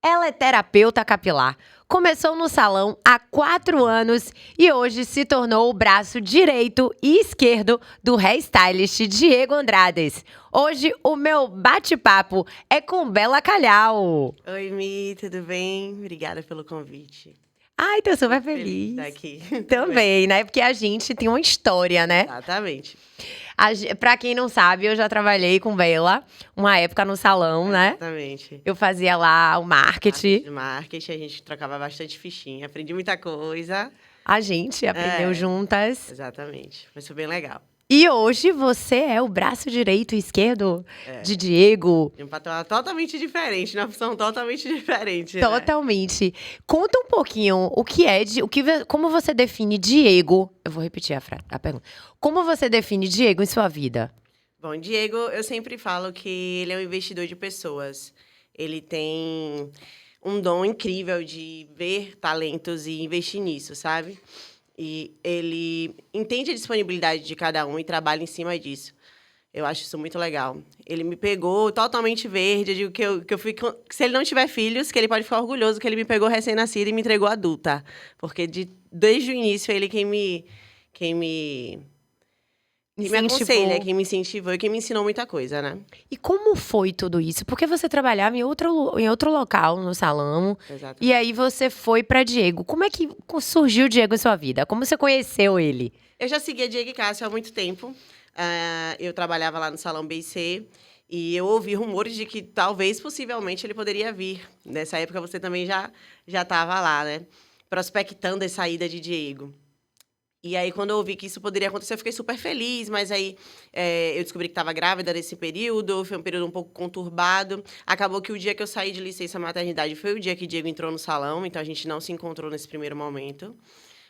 Ela é terapeuta capilar. Começou no salão há 4 anos e hoje se tornou o braço direito e esquerdo do hairstylist Diego Andrades. Hoje o meu bate-papo é com Bela Calhau. Oi, Mi, tudo bem? Obrigada pelo convite. Ai, tô super Feliz de feliz. estar aqui. Também, né? Porque a gente tem uma história, né? Exatamente. Pra quem não sabe, eu já trabalhei com Bela uma época no salão, né? Exatamente. Eu fazia lá o marketing. De marketing, a gente trocava bastante fichinha. Aprendi muita coisa. A gente aprendeu É. juntas. Exatamente. Mas foi bem legal. E hoje você é o braço direito e esquerdo É. de Diego. De um patamar totalmente diferente, uma função totalmente diferente, né? Totalmente. Conta um pouquinho como você define Diego. Eu vou repetir a pergunta. Como você define Diego em sua vida? Bom, Diego, eu sempre falo que ele é um investidor de pessoas. Ele tem um dom incrível de ver talentos e investir nisso, sabe? E ele entende a disponibilidade de cada um e trabalha em cima disso. Eu acho isso muito legal. Ele me pegou totalmente verde. Eu digo que eu fico. Se ele não tiver filhos, que ele pode ficar orgulhoso que ele me pegou recém-nascida e me entregou adulta. Porque desde o início ele quem me aconselha, quem me incentivou e quem me ensinou muita coisa, né? E como foi tudo isso? Porque você trabalhava em outro local no salão. Exato. E aí você foi pra Diego. Como é que surgiu o Diego em sua vida? Como você conheceu ele? Eu já seguia Diego e Cássio há muito tempo. Eu trabalhava lá no Salão BC e eu ouvi rumores de que talvez, possivelmente, ele poderia vir. Nessa época, você também já estava lá, né? Prospectando a saída de Diego. E aí, quando eu ouvi que isso poderia acontecer, eu fiquei super feliz. Mas aí, eu descobri que estava grávida nesse período. Foi um período um pouco conturbado. Acabou que o dia que eu saí de licença maternidade foi o dia que Diego entrou no salão. Então, a gente não se encontrou nesse primeiro momento.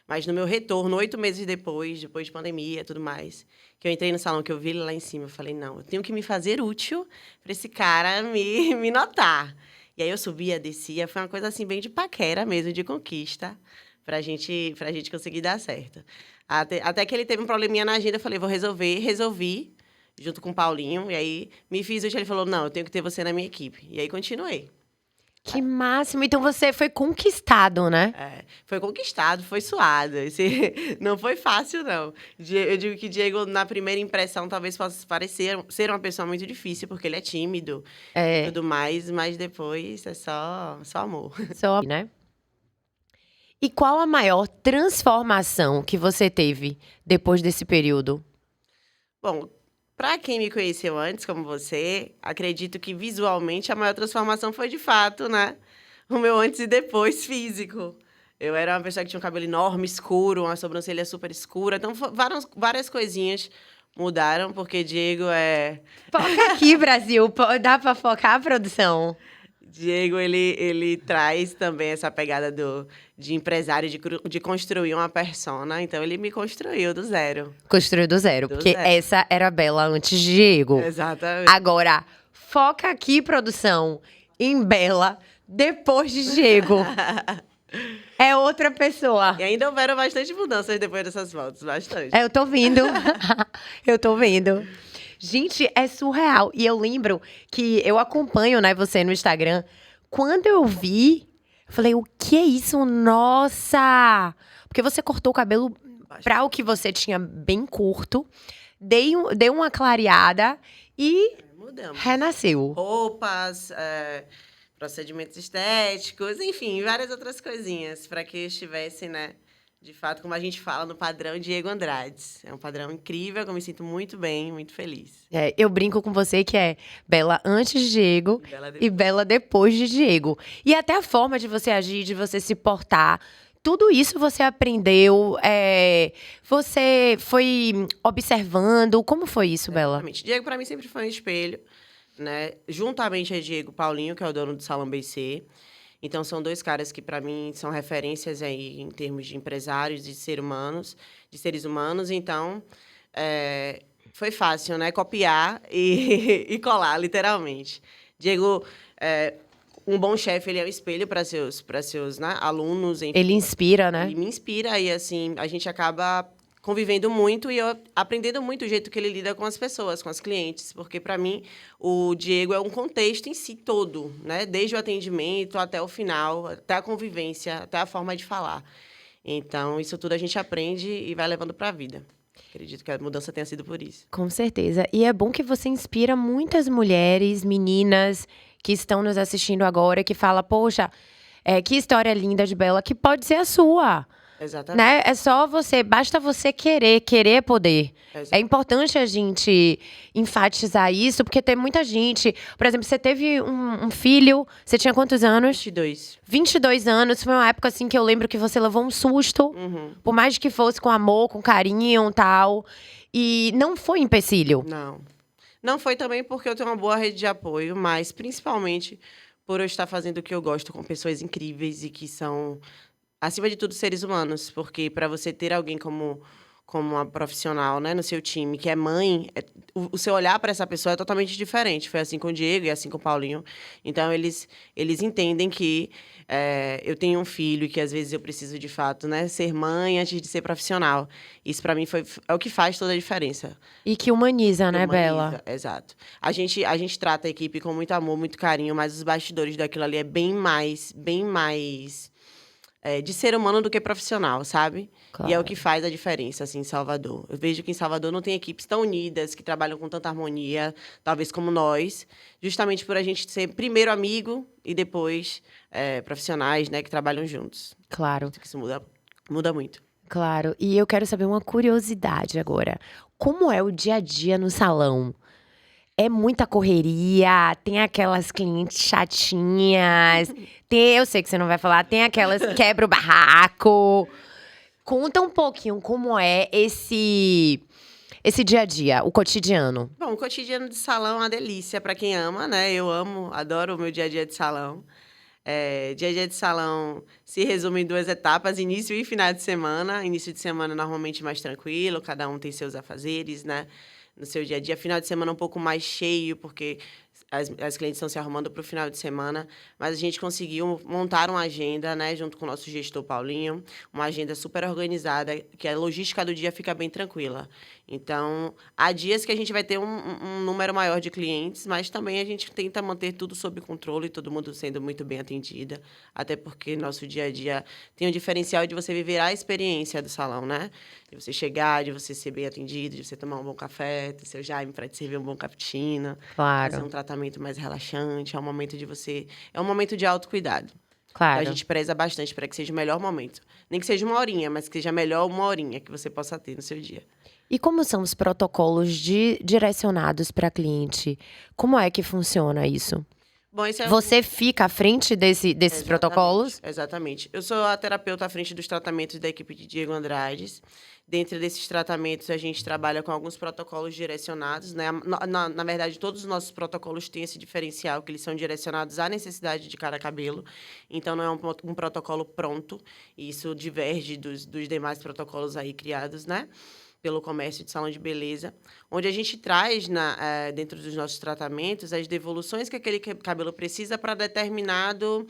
Mas no meu retorno, 8 meses depois de pandemia e tudo mais, que eu entrei no salão, que eu vi ele lá em cima, eu falei, não, eu tenho que me fazer útil para esse cara me notar. E aí eu subia, descia, foi uma coisa assim bem de paquera mesmo, de conquista, pra gente conseguir dar certo. Até que ele teve um probleminha na agenda, eu falei, vou resolver, resolvi, junto com o Paulinho, e aí me fiz útil, ele falou, não, eu tenho que ter você na minha equipe. E aí continuei. Que máximo! Então você foi conquistado, né? Foi conquistado, foi suado. Não foi fácil, não. Eu digo que Diego, na primeira impressão, talvez possa parecer ser uma pessoa muito difícil, porque ele é tímido e tudo mais, mas depois é só amor. Só, né? E qual a maior transformação que você teve depois desse período? Bom, para quem me conheceu antes, como você, acredito que visualmente a maior transformação foi de fato, né? O meu antes e depois físico. Eu era uma pessoa que tinha um cabelo enorme, escuro, uma sobrancelha super escura. Então, várias coisinhas mudaram, porque Diego é... Foca aqui, Brasil. Dá pra focar a produção? Diego, ele traz também essa pegada de empresário, de construir uma persona. Então, ele me construiu do zero. Construiu do zero, porque essa era a Bela antes de Diego. Exatamente. Agora, foca aqui, produção, em Bela depois de Diego. É outra pessoa. E ainda houveram bastante mudanças depois dessas fotos, bastante. Eu tô vendo. Eu tô vendo. Gente, é surreal. E eu lembro que eu acompanho, né, você no Instagram. Quando eu vi, eu falei, o que é isso? Nossa! Porque você cortou o cabelo pra o que você tinha bem curto. Deu uma clareada e Mudamos. renasceu. Roupas, procedimentos estéticos, enfim, várias outras coisinhas para que estivesse, né, de fato, como a gente fala, no padrão Diego Andrades. É um padrão incrível, que eu me sinto muito bem, muito feliz. Eu brinco com você que é Bela antes de Diego e Bela depois de Diego. E até a forma de você agir, de você se portar. Tudo isso você aprendeu, você foi observando. Como foi isso, Bela? Exatamente. Diego, para mim, sempre foi um espelho, né? Juntamente a Diego Paulinho, que é o dono do Salão BC. Então, são dois caras que, para mim, são referências aí em termos de empresários, de seres humanos. Então, foi fácil, né? Copiar e colar, literalmente. Diego, um bom chefe, ele é um espelho para seus né, alunos. Enfim. Ele inspira, né? Ele me inspira e, assim, a gente acaba convivendo muito e eu aprendendo muito o jeito que ele lida com as pessoas, com as clientes, porque para mim o Diego é um contexto em si todo, né? Desde o atendimento até o final, até a convivência, até a forma de falar. Então, isso tudo a gente aprende e vai levando para a vida. Acredito que a mudança tenha sido por isso. Com certeza. E é bom que você inspira muitas mulheres, meninas que estão nos assistindo agora, que fala, poxa, que história linda de Bela, que pode ser a sua. Exatamente. Né? É só você, basta você querer poder. É importante a gente enfatizar isso, porque tem muita gente. Por exemplo, você teve um filho, você tinha quantos anos? 22. 22 anos, foi uma época assim que eu lembro que você levou um susto, por mais que fosse com amor, com carinho e tal. E não foi empecilho. Não. Não foi também porque eu tenho uma boa rede de apoio, mas principalmente por eu estar fazendo o que eu gosto com pessoas incríveis e que são, acima de tudo, seres humanos. Porque para você ter alguém como uma profissional, né, no seu time, que é mãe, o seu olhar para essa pessoa é totalmente diferente. Foi assim com o Diego e assim com o Paulinho. Então, eles entendem que eu tenho um filho e que, às vezes, eu preciso, de fato, né, ser mãe antes de ser profissional. Isso, para mim, é o que faz toda a diferença. E que humaniza, né, Humaniza, Bela? exato. A gente trata a equipe com muito amor, muito carinho, mas os bastidores daquilo ali é bem mais de ser humano do que profissional, sabe? Claro. E é o que faz a diferença, assim, em Salvador. Eu vejo que em Salvador não tem equipes tão unidas, que trabalham com tanta harmonia, talvez como nós, justamente por a gente ser primeiro amigo e depois profissionais, né, que trabalham juntos. Claro. Isso muda muito. Claro. E eu quero saber uma curiosidade agora. Como é o dia a dia no salão? É muita correria, tem aquelas clientes chatinhas, eu sei que você não vai falar, tem aquelas que quebra o barraco. Conta um pouquinho como é esse dia a dia, o cotidiano. Bom, o cotidiano de salão é uma delícia para quem ama, né? Eu amo, adoro o meu dia a dia de salão. Dia a dia de salão se resume em 2 etapas, início e final de semana. Início de semana normalmente mais tranquilo, cada um tem seus afazeres, né? No seu dia a dia. Final de semana um pouco mais cheio, porque as clientes estão se arrumando para o final de semana, mas a gente conseguiu montar uma agenda, né, junto com o nosso gestor Paulinho, uma agenda super organizada, que a logística do dia fica bem tranquila. Então, há dias que a gente vai ter um número maior de clientes, mas também a gente tenta manter tudo sob controle, todo mundo sendo muito bem atendida, até porque nosso dia a dia tem o diferencial de você viver a experiência do salão, né? De você chegar, de você ser bem atendido, de você tomar um bom café, ter seu Jaime para te servir um bom cappuccino, Claro. fazer um tratamento mais relaxante, é um momento de você... É um momento de autocuidado. Claro. Então, a gente preza bastante para que seja o melhor momento. Nem que seja 1 horinha, mas que seja melhor 1 horinha que você possa ter no seu dia. E como são os protocolos direcionados para cliente? Como é que funciona isso? Bom, esse é Você fica à frente desses protocolos? Exatamente. Eu sou a terapeuta à frente dos tratamentos da equipe de Diego Andrades. Dentro desses tratamentos, a gente trabalha com alguns protocolos direcionados, né? Na verdade, todos os nossos protocolos têm esse diferencial, que eles são direcionados à necessidade de cada cabelo. Então, não é um protocolo pronto. Isso diverge dos demais protocolos aí criados, né? Pelo comércio de salão de beleza, onde a gente traz, dentro dos nossos tratamentos, as devoluções que aquele cabelo precisa para determinado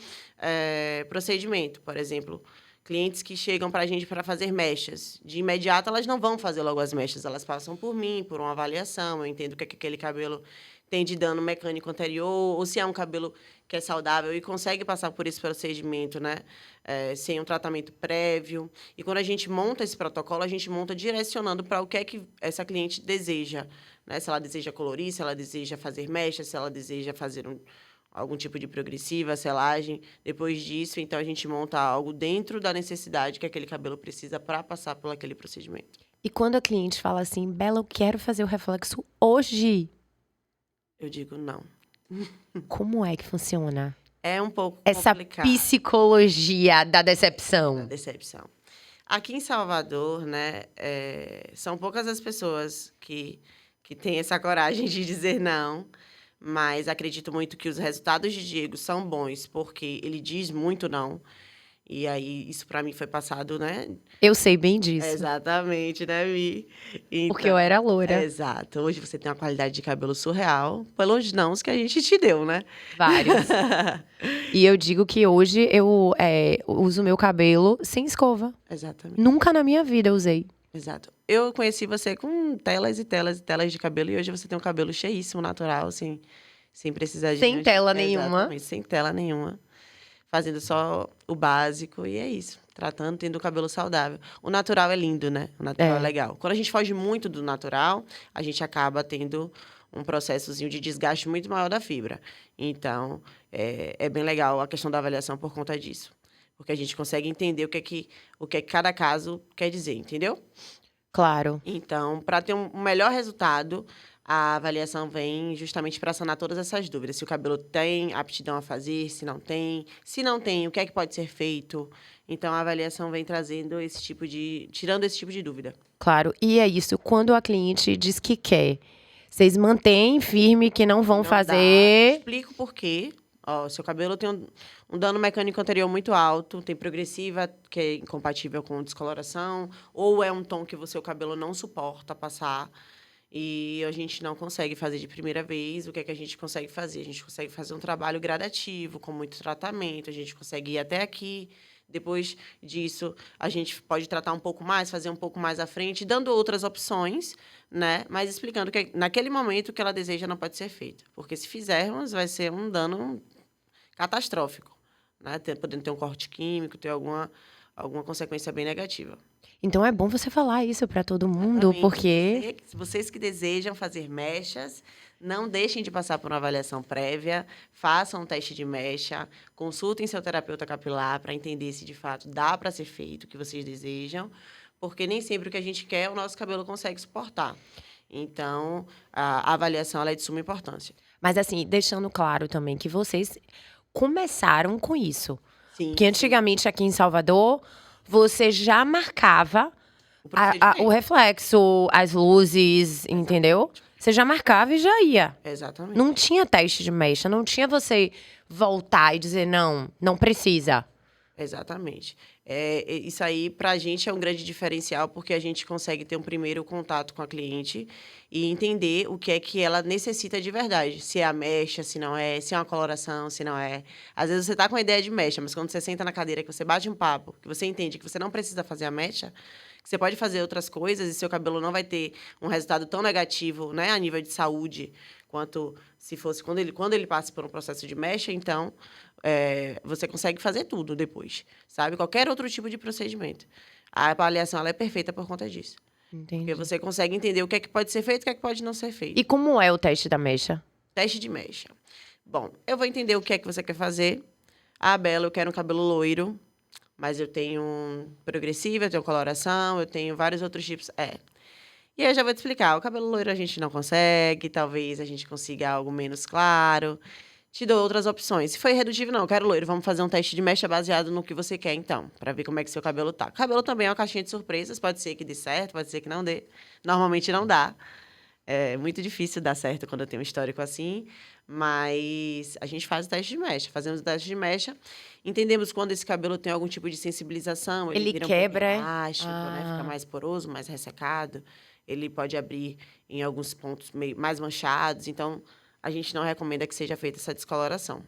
procedimento. Por exemplo, clientes que chegam para a gente para fazer mechas. De imediato, elas não vão fazer logo as mechas, elas passam por mim, por uma avaliação, eu entendo o que aquele cabelo tem de dano mecânico anterior, ou se é um cabelo que é saudável e consegue passar por esse procedimento, né, sem um tratamento prévio. E quando a gente monta esse protocolo, a gente monta direcionando para o que é que essa cliente deseja, né? Se ela deseja colorir, se ela deseja fazer mecha, se ela deseja fazer algum tipo de progressiva, selagem. Depois disso, então, a gente monta algo dentro da necessidade que aquele cabelo precisa para passar por aquele procedimento. E quando a cliente fala assim, Bela, eu quero fazer o reflexo hoje, eu digo não. Como é que funciona? É um pouco essa complicado. Psicologia da decepção. Da decepção. Aqui em Salvador, né, são poucas as pessoas que têm essa coragem de dizer não, mas acredito muito que os resultados de Diego são bons, porque ele diz muito não. E aí, isso para mim foi passado, né? Eu sei bem disso. Exatamente, né, Mi? Então, porque eu era loura. Exato. Hoje você tem uma qualidade de cabelo surreal, pelos nãos que a gente te deu, né? Vários. E eu digo que hoje eu uso meu cabelo sem escova. Exatamente. Nunca na minha vida eu usei. Exato. Eu conheci você com telas e telas e telas de cabelo, e hoje você tem um cabelo cheíssimo, natural, assim, sem precisar de Sem nenhum tela nenhuma. Exatamente, sem tela nenhuma. Fazendo só o básico, e é isso. Tratando, tendo o cabelo saudável. O natural é lindo, né? O natural é É. legal. Quando a gente foge muito do natural, a gente acaba tendo um processozinho de desgaste muito maior da fibra. Então, é bem legal a questão da avaliação por conta disso. Porque a gente consegue entender o que é que cada caso quer dizer, entendeu? Claro. Então, para ter um melhor resultado, a avaliação vem justamente para sanar todas essas dúvidas. Se o cabelo tem aptidão a fazer, se não tem. Se não tem, o que é que pode ser feito? Então, a avaliação vem trazendo tirando esse tipo de dúvida. Claro. E é isso. Quando a cliente diz que quer, vocês mantêm firme que não vão Não dá. fazer. Explico por quê. Ó, seu cabelo tem um dano mecânico anterior muito alto, tem progressiva, que é incompatível com descoloração, ou é um tom que o seu cabelo não suporta passar, e a gente não consegue fazer de primeira vez. O que é que a gente consegue fazer? A gente consegue fazer um trabalho gradativo, com muito tratamento, a gente consegue ir até aqui. Depois disso, a gente pode tratar um pouco mais, fazer um pouco mais à frente, dando outras opções, né? Mas explicando que naquele momento o que ela deseja não pode ser feito. Porque se fizermos, vai ser um dano catastrófico, né? Podendo ter um corte químico, ter alguma consequência bem negativa. Então é bom você falar isso pra todo mundo, Exatamente. porque Vocês que desejam fazer mechas, não deixem de passar por uma avaliação prévia, façam um teste de mecha, consultem seu terapeuta capilar para entender se de fato dá para ser feito o que vocês desejam, porque nem sempre o que a gente quer o nosso cabelo consegue suportar. Então, a avaliação ela é de suma importância. Mas assim, deixando claro também que vocês começaram com isso. Sim. Porque antigamente aqui em Salvador, você já marcava O procedimento. o reflexo, as luzes, entendeu? Você já marcava e já ia. Exatamente. Não tinha teste de mecha, não tinha você voltar e dizer, não precisa. Exatamente. Isso aí, para a gente, é um grande diferencial, porque a gente consegue ter um primeiro contato com a cliente e entender o que é que ela necessita de verdade. Se é a mecha, se não é, se é uma coloração, se não é. Às vezes você está com a ideia de mecha, mas quando você senta na cadeira, que você bate um papo, que você entende que você não precisa fazer a mecha, que você pode fazer outras coisas e seu cabelo não vai ter um resultado tão negativo, né, a nível de saúde, quanto se fosse quando ele passa por um processo de mecha. Então, você consegue fazer tudo depois, sabe? Qualquer outro tipo de procedimento. A avaliação ela é perfeita por conta disso. Entendi. Porque você consegue entender o que é que pode ser feito e o que é que pode não ser feito. E como é o teste da mecha? Teste de mecha. Bom, eu vou entender o que é que você quer fazer. Ah, Bela, eu quero um cabelo loiro, mas eu tenho progressiva, eu tenho coloração, eu tenho vários outros tipos. E aí eu já vou te explicar. O cabelo loiro a gente não consegue, talvez a gente consiga algo menos claro. Te dou outras opções. Se for irredutível, não, eu quero loiro. Vamos fazer um teste de mecha baseado no que você quer, então, para ver como é que seu cabelo tá. O cabelo também é uma caixinha de surpresas. Pode ser que dê certo, pode ser que não dê. Normalmente não dá. É muito difícil dar certo quando eu tenho um histórico assim, mas a gente faz o teste de mecha. Fazemos o teste de mecha, entendemos quando esse cabelo tem algum tipo de sensibilização. Ele vira quebra, um é? pouco elástico, né? Fica mais poroso, mais ressecado. Ele pode abrir em alguns pontos mais manchados. Então, a gente não recomenda que seja feita essa descoloração.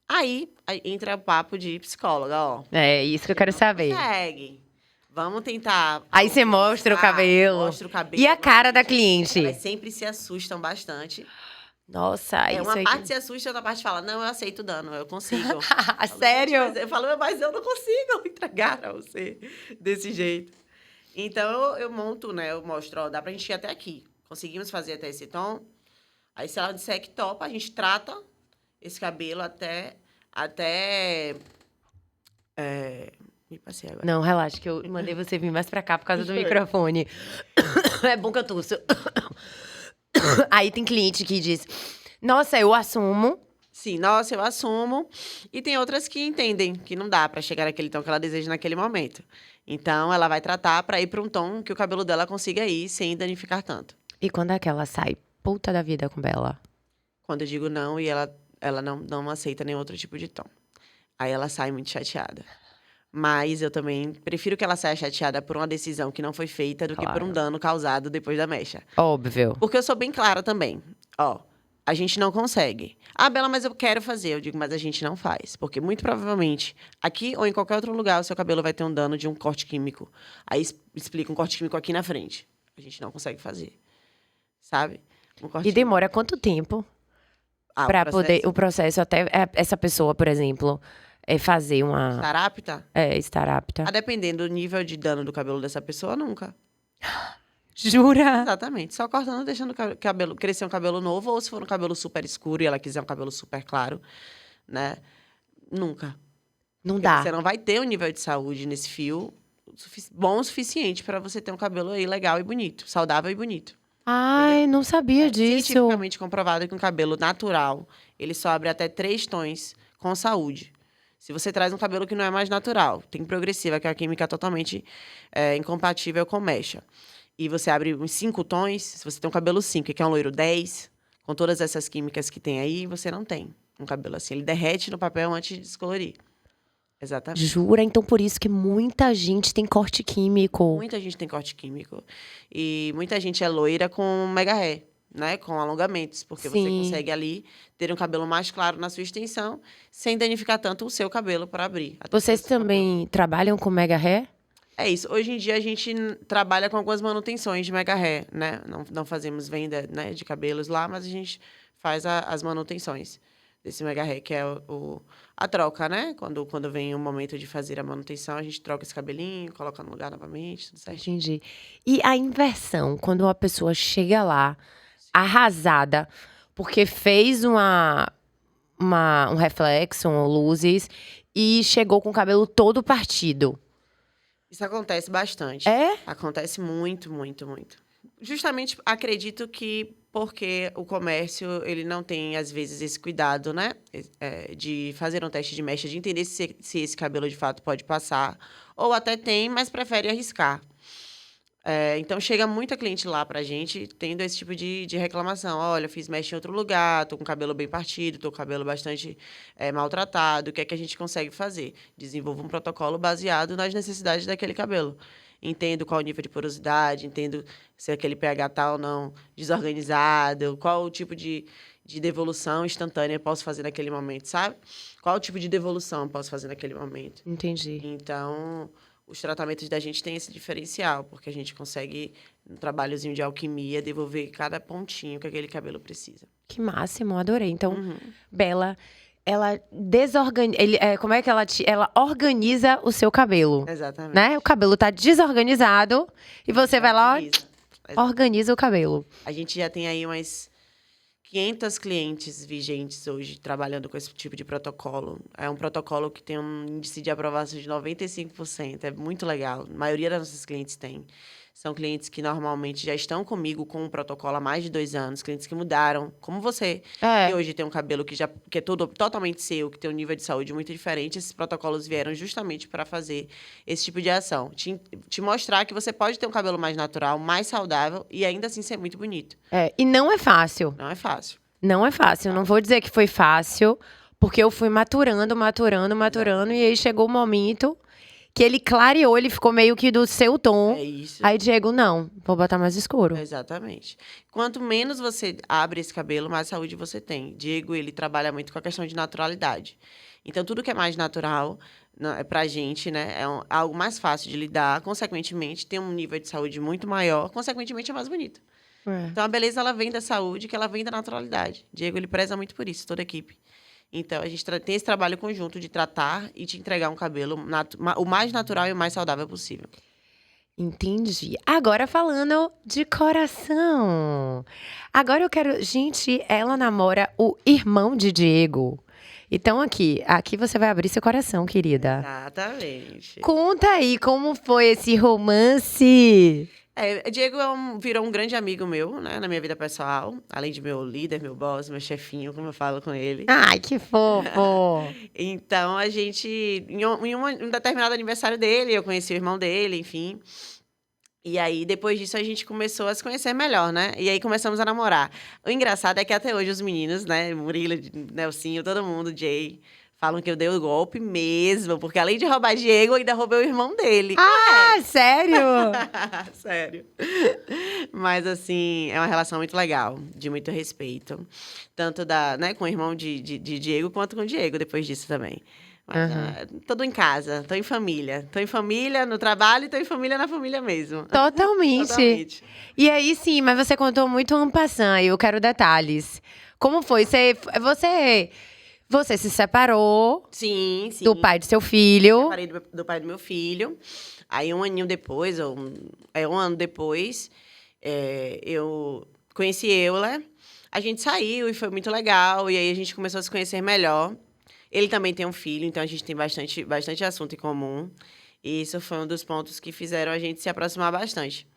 Aí entra o papo de psicóloga, ó. É isso que eu quero saber. Consegue. Vamos tentar. Aí você mostra o cabelo. Mostra o cabelo. E a cara da cliente? Elas sempre se assustam bastante. Nossa, isso Uma aí. parte se assusta, outra parte fala, não, eu aceito o dano, eu consigo. Sério? Eu falo, mas eu não consigo entregar a você desse jeito. Então, eu monto, né? Eu mostro, ó, dá pra gente ir até aqui. Conseguimos fazer até esse tom. Aí, se ela disser que topa, a gente trata esse cabelo até me passei agora. Não, relaxa, que eu mandei você vir mais pra cá por causa do microfone. É bom que eu tuço. Aí tem cliente que diz, nossa, eu assumo. Sim, nossa, eu assumo. E tem outras que entendem que não dá pra chegar naquele tom que ela deseja naquele momento. Então, ela vai tratar pra ir pra um tom que o cabelo dela consiga ir sem danificar tanto. E quando é que ela sai puta da vida com Bela? Quando eu digo não e ela não aceita nenhum outro tipo de tom. Aí ela sai muito chateada. Mas eu também prefiro que ela saia chateada por uma decisão que não foi feita do que por um dano causado depois da mecha. Óbvio. Porque eu sou bem clara também. Ó, a gente não consegue. Ah, Bela, mas eu quero fazer. Eu digo, mas a gente não faz. Porque muito provavelmente, aqui ou em qualquer outro lugar, o seu cabelo vai ter um dano de um corte químico. Aí explica um corte químico aqui na frente. A gente não consegue fazer. Sabe? Um corte E demora quanto tempo o pra processo poder o processo até essa pessoa, por exemplo, fazer uma estar apta, estar apta? a dependendo do nível de dano do cabelo dessa pessoa, nunca. Jura? Exatamente. Só cortando, deixando o cabelo, crescer um cabelo novo, ou se for um cabelo super escuro e ela quiser um cabelo super claro, né? Nunca. Não Porque dá. você não vai ter um nível de saúde nesse fio bom o suficiente para você ter um cabelo aí legal e bonito, saudável e bonito. Ai, não sabia disso. Cientificamente comprovado que um cabelo natural, ele só abre até 3 tons com saúde. Se você traz um cabelo que não é mais natural, tem progressiva, que é a química totalmente incompatível com mecha, e você abre uns 5 tons, se você tem um cabelo 5 e quer um loiro 10, com todas essas químicas que tem aí, você não tem um cabelo assim. Ele derrete no papel antes de descolorir. Exatamente. Jura? Então por isso que muita gente tem corte químico. Muita gente tem corte químico. E muita gente é loira com mega hair, né? Com alongamentos. Porque você Sim. consegue ali ter um cabelo mais claro na sua extensão, sem danificar tanto o seu cabelo para abrir. Vocês também trabalham com mega hair? É isso. Hoje em dia, a gente trabalha com algumas manutenções de mega hair, né? Não fazemos venda, né, de cabelos lá, mas a gente faz as manutenções desse mega hair, que é a troca, né? Quando vem o momento de fazer a manutenção, a gente troca esse cabelinho, coloca no lugar novamente, tudo certo. Entendi. E a inversão, quando uma pessoa chega lá, arrasada, porque fez um reflexo, luzes, e chegou com o cabelo todo partido. Isso acontece bastante. É? Acontece muito, muito, muito. Justamente, acredito que porque o comércio, ele não tem, às vezes, esse cuidado, né? De fazer um teste de mecha, de entender se esse cabelo, de fato, pode passar. Ou até tem, mas prefere arriscar. Então, chega muita cliente lá pra gente tendo esse tipo de reclamação. Olha, fiz mecha em outro lugar, tô com o cabelo bem partido, tô com o cabelo bastante maltratado. O que é que a gente consegue fazer? Desenvolva um protocolo baseado nas necessidades daquele cabelo. Entendo qual o nível de porosidade, entendo se aquele pH tá ou não desorganizado, qual o tipo de devolução instantânea eu posso fazer naquele momento, sabe? Qual o tipo de devolução eu posso fazer naquele momento. Entendi. Então, os tratamentos da gente têm esse diferencial, porque a gente consegue, no trabalhozinho de alquimia, devolver cada pontinho que aquele cabelo precisa. Que máximo, adorei. Então, Bela, ela como é que ela organiza o seu cabelo, Exatamente. né? O cabelo tá desorganizado e você vai lá, Organiza. organiza o cabelo. A gente já tem aí umas 500 clientes vigentes hoje trabalhando com esse tipo de protocolo. É um protocolo que tem um índice de aprovação de 95%. É muito legal. A maioria das nossas clientes tem. São clientes que normalmente já estão comigo com um protocolo há mais de 2 anos. Clientes que mudaram, como você. É. Que hoje tem um cabelo que é totalmente seu, que tem um nível de saúde muito diferente. Esses protocolos vieram justamente para fazer esse tipo de ação. Te mostrar que você pode ter um cabelo mais natural, mais saudável e ainda assim ser muito bonito. E não é fácil. Não é fácil. Não é fácil. Não vou dizer que foi fácil, porque eu fui maturando, e aí chegou o momento que ele clareou, ele ficou meio que do seu tom. É isso. Aí, Diego, não, vou botar mais escuro. Exatamente. Quanto menos você abre esse cabelo, mais saúde você tem. Diego, ele trabalha muito com a questão de naturalidade. Então, tudo que é mais natural, pra gente, né, algo mais fácil de lidar. Consequentemente, tem um nível de saúde muito maior. Consequentemente, é mais bonito. Então, a beleza, ela vem da saúde, que ela vem da naturalidade. Diego, ele preza muito por isso, toda a equipe. Então, a gente tem esse trabalho conjunto de tratar e te entregar um cabelo o mais natural e o mais saudável possível. Entendi. Agora falando de coração. Agora eu quero... Gente, ela namora o irmão de Diego. Então aqui você vai abrir seu coração, querida. Exatamente. Conta aí como foi esse romance. Diego virou um grande amigo meu, né, na minha vida pessoal. Além de meu líder, meu boss, meu chefinho, como eu falo com ele. Ai, que fofo. Então, a gente... Em um determinado aniversário dele, eu conheci o irmão dele, enfim. E aí, depois disso, a gente começou a se conhecer melhor, né? E aí, começamos a namorar. O engraçado é que até hoje os meninos, né? Murilo, Nelsinho, todo mundo, Jay... Falam que eu dei o golpe mesmo, porque além de roubar Diego, eu ainda roubei o irmão dele. Ah, sério? Sério. Mas, assim, é uma relação muito legal, de muito respeito. Tanto né, com o irmão de Diego, quanto com o Diego, depois disso também. Mas tudo em casa, tô em família. Tô em família no trabalho e tô em família na família mesmo. Totalmente. Totalmente. E aí, sim, mas você contou muito en passant, eu quero detalhes. Como foi? Você se separou Sim, sim. do pai do seu filho. Separei do pai do meu filho. Aí, um aninho depois, um ano depois, eu conheci Euler. A gente saiu e foi muito legal. E aí, a gente começou a se conhecer melhor. Ele também tem um filho, então a gente tem bastante assunto em comum. E isso foi um dos pontos que fizeram a gente se aproximar bastante.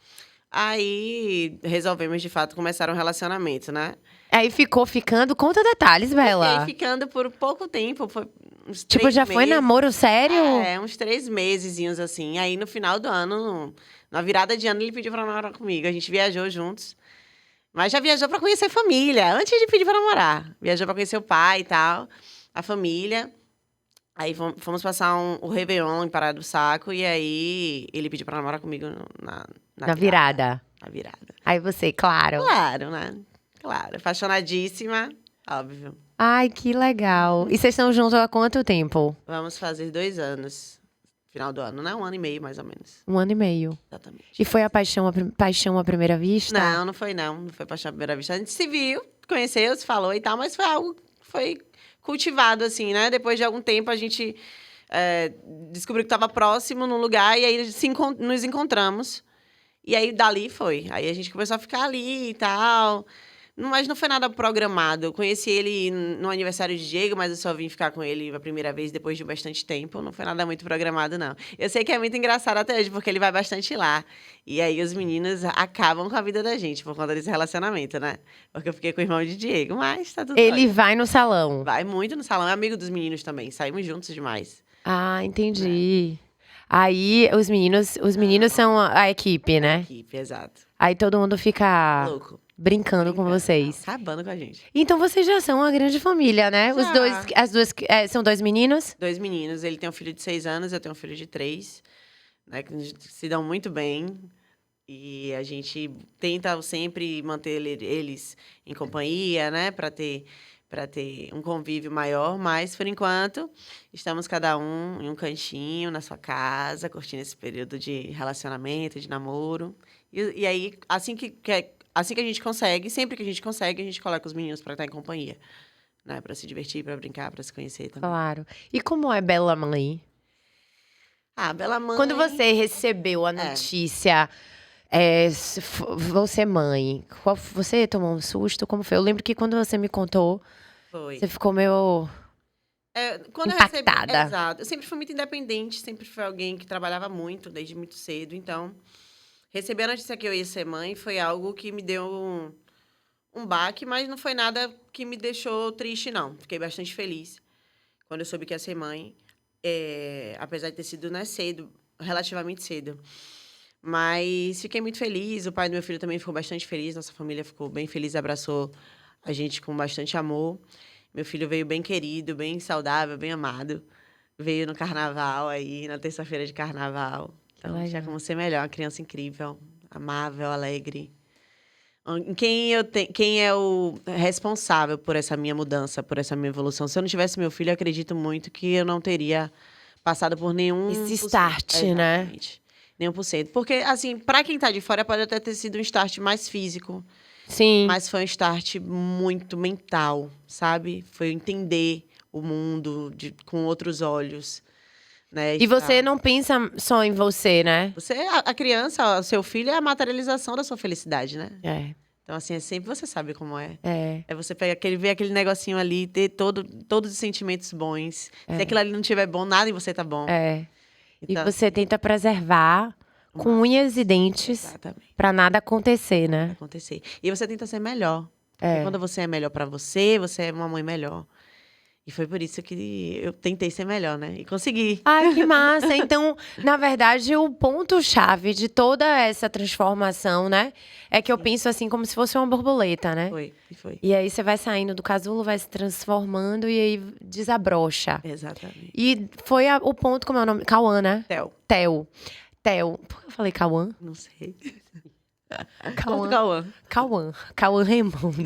Aí, resolvemos, de fato, começar um relacionamento, né? Aí ficou ficando. Conta detalhes, E aí, Bela. ficando por pouco tempo, foi uns Tipo, 3 já foi meses. namoro sério? Uns 3 mesezinhos, assim. Aí, no final do ano, na virada de ano, ele pediu pra namorar comigo. A gente viajou juntos. Mas já viajou pra conhecer família, antes de pedir pra namorar. Viajou pra conhecer o pai e tal, a família. Aí, fomos passar o Réveillon em Parada do Saco. E aí, ele pediu pra namorar comigo Na virada. Na virada. Aí você, claro. Claro, né? Claro. Apaixonadíssima, óbvio. Ai, que legal. E vocês estão juntos há quanto tempo? Vamos fazer 2 anos. Final do ano, né? 1 ano e meio, mais ou menos. 1 ano e meio. Exatamente. E foi a paixão à primeira vista? Não foi não. Não foi paixão à primeira vista. A gente se viu, conheceu, se falou e tal, mas foi algo que foi cultivado, assim, né? Depois de algum tempo, a gente descobriu que estava próximo num lugar e aí nos encontramos. E aí, dali foi. Aí a gente começou a ficar ali e tal. Mas não foi nada programado. Eu conheci ele no aniversário de Diego, mas eu só vim ficar com ele a primeira vez depois de bastante tempo. Não foi nada muito programado, não. Eu sei que é muito engraçado até hoje, porque ele vai bastante lá. E aí os meninos acabam com a vida da gente por conta desse relacionamento, né? Porque eu fiquei com o irmão de Diego, mas tá tudo Ele ótimo. vai no salão. Vai muito no salão. É amigo dos meninos também. Saímos juntos demais. Ah, entendi. Aí os meninos são a equipe, né? Equipe, exato. Aí todo mundo fica Louco. brincando com vocês. Acabando com a gente. Então vocês já são uma grande família, né? Já. São 2 meninos? 2 meninos. Ele tem um filho de 6 anos, eu tenho um filho de 3, né? Que se dão muito bem. E a gente tenta sempre manter eles em companhia, né? Para ter um convívio maior. Mas, por enquanto, estamos cada um em um cantinho, na sua casa, curtindo esse período de relacionamento, de namoro. E aí, assim que a gente consegue, sempre que a gente consegue, a gente coloca os meninos para estar em companhia. Né? Para se divertir, para brincar, para se conhecer também. Claro. E como é Bela Mãe? Ah, Bela Mãe... Quando você recebeu a notícia, você mãe, você tomou um susto? Como foi? Eu lembro que quando você me contou, Foi. você ficou meio Quando impactada. eu recebi, exato. Eu sempre fui muito independente, sempre fui alguém que trabalhava muito, desde muito cedo. Então, receber a notícia que eu ia ser mãe foi algo que me deu um baque, mas não foi nada que me deixou triste, não. Fiquei bastante feliz quando eu soube que ia ser mãe. Apesar de ter sido, né, cedo, relativamente cedo. Mas fiquei muito feliz, o pai do meu filho também ficou bastante feliz, nossa família ficou bem feliz, abraçou a gente com bastante amor. Meu filho veio bem querido, bem saudável, bem amado. Veio no carnaval aí, na terça-feira de carnaval. Então, já como ser melhor, uma criança incrível, amável, alegre. Quem é o responsável por essa minha mudança, por essa minha evolução? Se eu não tivesse meu filho, eu acredito muito que eu não teria passado por nenhum... Esse start, né? Exatamente. Nenhum por cento. Porque, assim, para quem tá de fora, pode até ter sido um start mais físico. Sim. Mas foi um start muito mental, sabe? Foi entender o mundo com outros olhos. Né? E você não pensa só em você, né? A criança, o seu filho, é a materialização da sua felicidade, né? Então, assim, sempre você sabe como é. É você ver aquele negocinho ali, ter todos os sentimentos bons. Se aquilo ali não estiver bom, nada em você tá bom. Então, e você tenta preservar com unhas e dentes para nada acontecer, né? E você tenta ser melhor. Porque quando você é melhor para você, você é uma mãe melhor. E foi por isso que eu tentei ser melhor, né? E consegui. Ai, que massa. Então, na verdade, o ponto-chave de toda essa transformação, né? É que eu penso assim, como se fosse uma borboleta, né? Foi. E aí você vai saindo do casulo, vai se transformando e aí desabrocha. Exatamente. E foi o ponto, como é o nome? Cauã, né? Theo. Por que eu falei Cauã? Não sei. Cauã. Cauã Raymond.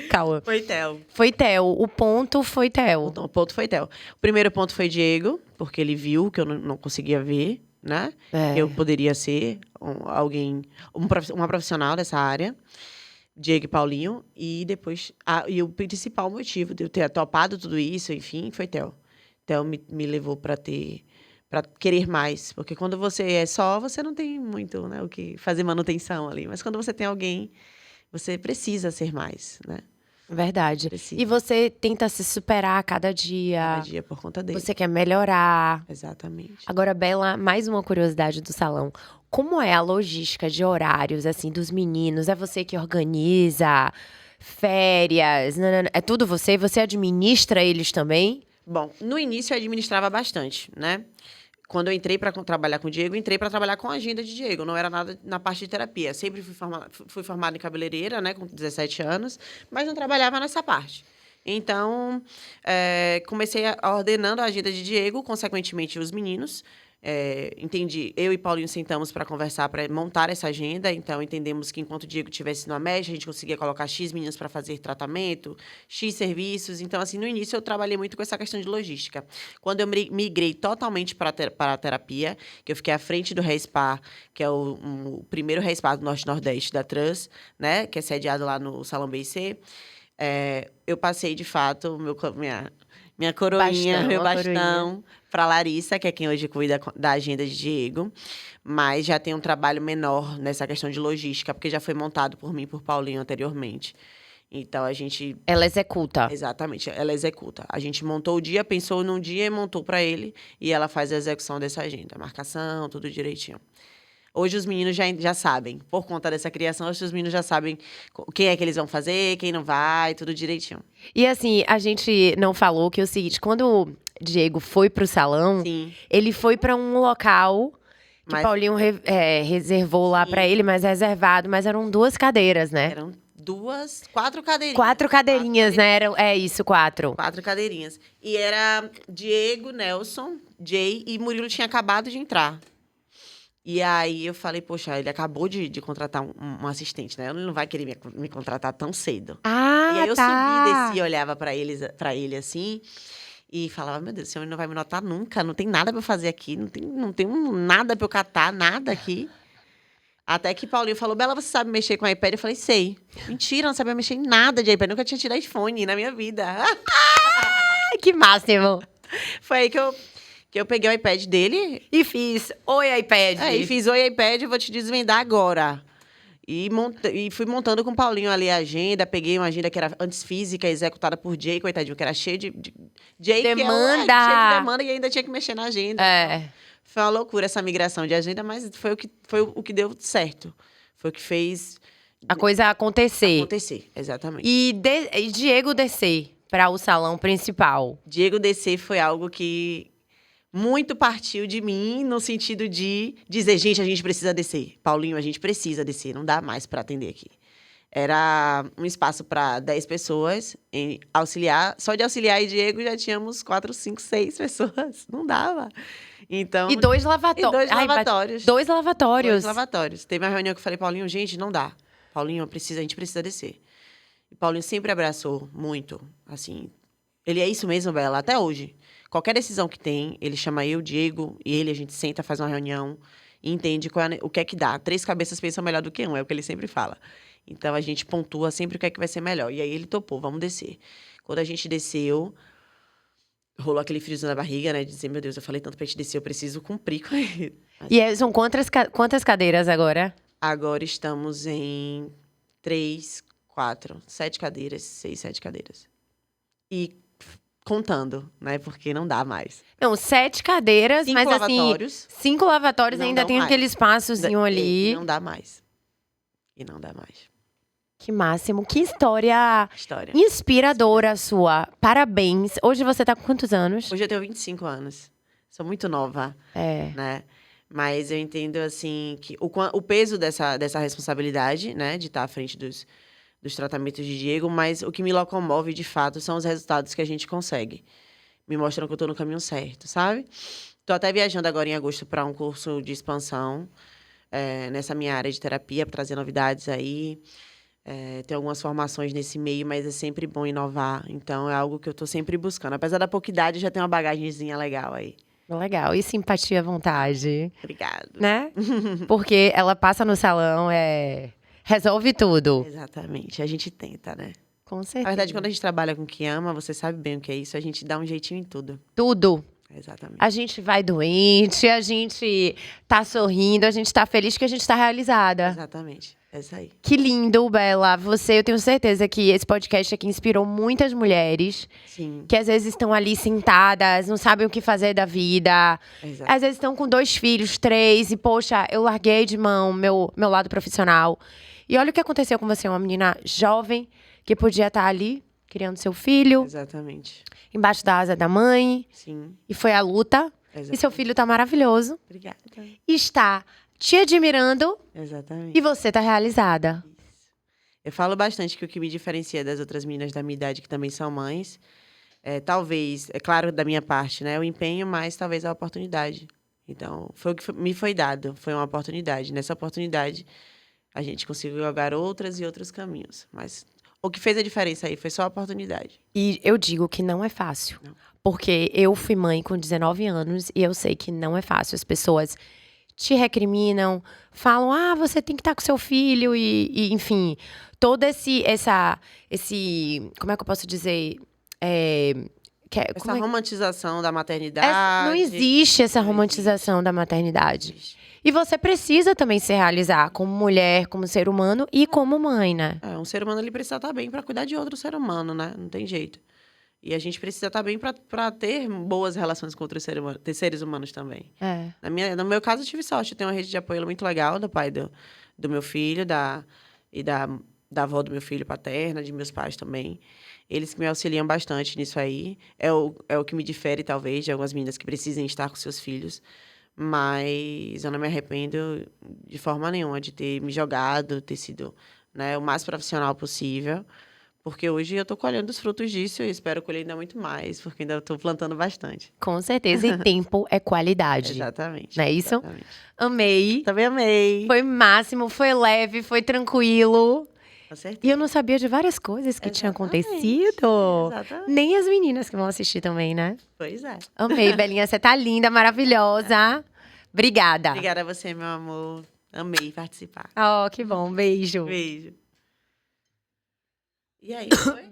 Cauã. Foi Theo. Foi Theo. O ponto foi Theo. O ponto foi Theo. O primeiro ponto foi Diego, porque ele viu que eu não conseguia ver, né? É. Eu poderia ser uma profissional dessa área. Diego e Paulinho. E depois... e o principal motivo de eu ter topado tudo isso, enfim, foi Theo. Theo me levou para querer mais. Porque quando você é só, você não tem muito, né, o que fazer manutenção ali. Mas quando você tem alguém, você precisa ser mais, né? Verdade. Precisa. E você tenta se superar a cada dia. Cada dia por conta dele. Você quer melhorar. Exatamente. Agora, Bela, mais uma curiosidade do salão. Como é a logística de horários, assim, dos meninos? É você que organiza férias? É tudo você? Você administra eles também? Bom, no início eu administrava bastante, né? Quando eu entrei para trabalhar com o Diego, entrei para trabalhar com a agenda de Diego. Não era nada na parte de terapia. Sempre fui formada em cabeleireira, né? Com 17 anos. Mas não trabalhava nessa parte. Então, comecei ordenando a agenda de Diego, consequentemente os meninos. Entendi. Eu e Paulinho sentamos para conversar, para montar essa agenda. Então, entendemos que enquanto o Diego estivesse no AMED, a gente conseguia colocar X meninos para fazer tratamento, X serviços. Então, assim, no início eu trabalhei muito com essa questão de logística. Quando eu migrei totalmente para a terapia, que eu fiquei à frente do Respa, que é o primeiro Respa do Norte-Nordeste da Trans, né, que é sediado lá no Salão BIC, eu passei, de fato, minha coroinha, meu bastão para Larissa, que é quem hoje cuida da agenda de Diego. Mas já tem um trabalho menor nessa questão de logística, porque já foi montado por mim e por Paulinho anteriormente. Então, a gente... Ela executa. Exatamente, ela executa. A gente montou o dia, pensou num dia e montou para ele. E ela faz a execução dessa agenda. Marcação, tudo direitinho. Hoje os meninos já sabem. Por conta dessa criação, hoje os meninos já sabem quem é que eles vão fazer, quem não vai, tudo direitinho. E assim, a gente não falou que é o seguinte, quando o Diego foi pro salão, Sim. Ele foi pra um local que Paulinho reservou lá pra ele, mas reservado, mas eram 2 cadeiras, né? Eram 4 cadeirinhas. 4 cadeirinhas, né? Isso, 4. 4 cadeirinhas. E era Diego, Nelson, Jay e Murilo tinha acabado de entrar. E aí eu falei, poxa, ele acabou de contratar um assistente, né? Ele não vai querer me contratar tão cedo. Ah, e aí eu tá. subi, desci, olhava pra ele assim, e falava, meu Deus, esse homem não vai me notar nunca, não tem nada pra eu fazer aqui, não tem nada pra eu catar, nada aqui. Até que Paulinho falou, Bela, você sabe mexer com iPad? Eu falei, sei. Mentira, não sabia mexer em nada de iPad, nunca tinha tido iPhone na minha vida. Ai, que máximo. Foi aí que eu peguei o iPad dele. E fiz, oi iPad. E fiz, oi iPad, eu vou te desvendar agora. E fui montando com o Paulinho ali a agenda. Peguei uma agenda que era antes física, executada por Jay, coitadinho, que era cheio de Jay, demanda. Que cheio de demanda e ainda tinha que mexer na agenda. É. Foi uma loucura essa migração de agenda, mas foi o que deu certo. Foi o que fez A coisa acontecer. acontecer, exatamente. E Diego descer para o salão principal. Diego descer foi algo que muito partiu de mim, no sentido de dizer, gente, a gente precisa descer. Paulinho, a gente precisa descer, não dá mais para atender aqui. Era um espaço para 10 pessoas, auxiliar. Só de auxiliar e Diego já tínhamos 4, 5, 6 pessoas. Não dava. Então, E 2 lavatórios. 2 lavatórios. 2 lavatórios. 2 lavatórios. Teve uma reunião que eu falei, Paulinho, gente, não dá. Paulinho, a gente precisa descer. E Paulinho sempre abraçou muito, assim. Ele é isso mesmo, Bela, até hoje. Qualquer decisão que tem, ele chama eu, Diego, e ele, a gente senta, faz uma reunião e entende o que é que dá. 3 cabeças pensam melhor do que um, é o que ele sempre fala. Então, a gente pontua sempre o que é que vai ser melhor. E aí, ele topou, vamos descer. Quando a gente desceu, rolou aquele friozinho na barriga, né? De dizer, meu Deus, eu falei tanto pra gente descer, eu preciso cumprir com ele. E são quantas cadeiras agora? Agora estamos em 3, 4, 7 cadeiras, 6, 7 cadeiras. E contando, né? Porque não dá mais. Não, 7 cadeiras, 5 mas lavatórios. assim, 5 lavatórios Não ainda dão tem mais. aquele espaçozinho ali. E não dá mais. E não dá mais. Que máximo. Que história História. inspiradora sua. Parabéns. Hoje você tá com quantos anos? Hoje eu tenho 25 anos. Sou muito nova, É. né? Mas eu entendo, assim, que o peso dessa responsabilidade, né? De estar à frente dos tratamentos de Diego, mas o que me locomove, de fato, são os resultados que a gente consegue. Me mostram que eu tô no caminho certo, sabe? Tô até viajando agora em agosto para um curso de expansão nessa minha área de terapia, para trazer novidades aí. Tem algumas formações nesse meio, mas é sempre bom inovar. Então, é algo que eu tô sempre buscando. Apesar da pouca idade, já tem uma bagagenzinha legal aí. Legal. E simpatia à vontade, Obrigado. né? Porque ela passa no salão, resolve tudo. Exatamente. A gente tenta, né? Com Na certeza. verdade, quando a gente trabalha com o que ama, você sabe bem o que é isso, a gente dá um jeitinho em tudo. Tudo. Exatamente. A gente vai doente, a gente tá sorrindo, a gente tá feliz que a gente tá realizada. Exatamente. É isso aí. Que lindo, Bela. Eu tenho certeza que esse podcast aqui inspirou muitas mulheres Sim. que às vezes estão ali sentadas, não sabem o que fazer da vida. Exato. Às vezes estão com 2 filhos, 3, e poxa, eu larguei de mão meu lado profissional. E olha o que aconteceu com você, uma menina jovem que podia estar ali criando seu filho, Exatamente. embaixo da asa da mãe, Sim. e foi a luta. Exatamente. E seu filho tá maravilhoso, Obrigada. está te admirando Exatamente. e você tá realizada. Eu falo bastante que o que me diferencia das outras meninas da minha idade, que também são mães, talvez, é claro, da minha parte, né? O empenho, mas talvez a oportunidade. Então, foi o que me foi dado, foi uma oportunidade. Nessa oportunidade, a gente conseguiu galgar outras e outros caminhos. Mas o que fez a diferença aí foi só a oportunidade. E eu digo que não é fácil. Não. Porque eu fui mãe com 19 anos e eu sei que não é fácil. As pessoas te recriminam, falam, você tem que estar com seu filho e enfim, todo esse, como é que eu posso dizer? Essa romantização da maternidade. Não existe essa romantização da maternidade. E você precisa também se realizar como mulher, como ser humano e como mãe, né? Um ser humano ele precisa estar bem para cuidar de outro ser humano, né? Não tem jeito. E a gente precisa estar bem para ter boas relações com outros seres humanos também. No meu caso, eu tive sorte. Eu tenho uma rede de apoio muito legal do pai do meu filho da avó do meu filho paterna, de meus pais também. Eles que me auxiliam bastante nisso aí. É o que me difere, talvez, de algumas meninas que precisem estar com seus filhos. Mas eu não me arrependo de forma nenhuma de ter me jogado, ter sido, né, o mais profissional possível. Porque hoje eu estou colhendo os frutos disso e espero colher ainda muito mais, porque ainda estou plantando bastante. Com certeza. E tempo é qualidade. Exatamente. Não é isso? Exatamente. Amei. Também amei. Foi máximo, foi leve, foi tranquilo. Com certeza. E eu não sabia de várias coisas que tinham acontecido. Exatamente. Nem as meninas que vão assistir também, né? Pois é. Amei, Belinha. Você tá linda, maravilhosa. Obrigada. Obrigada a você, meu amor. Amei participar. Oh, que bom. Beijo. Beijo. E aí, foi?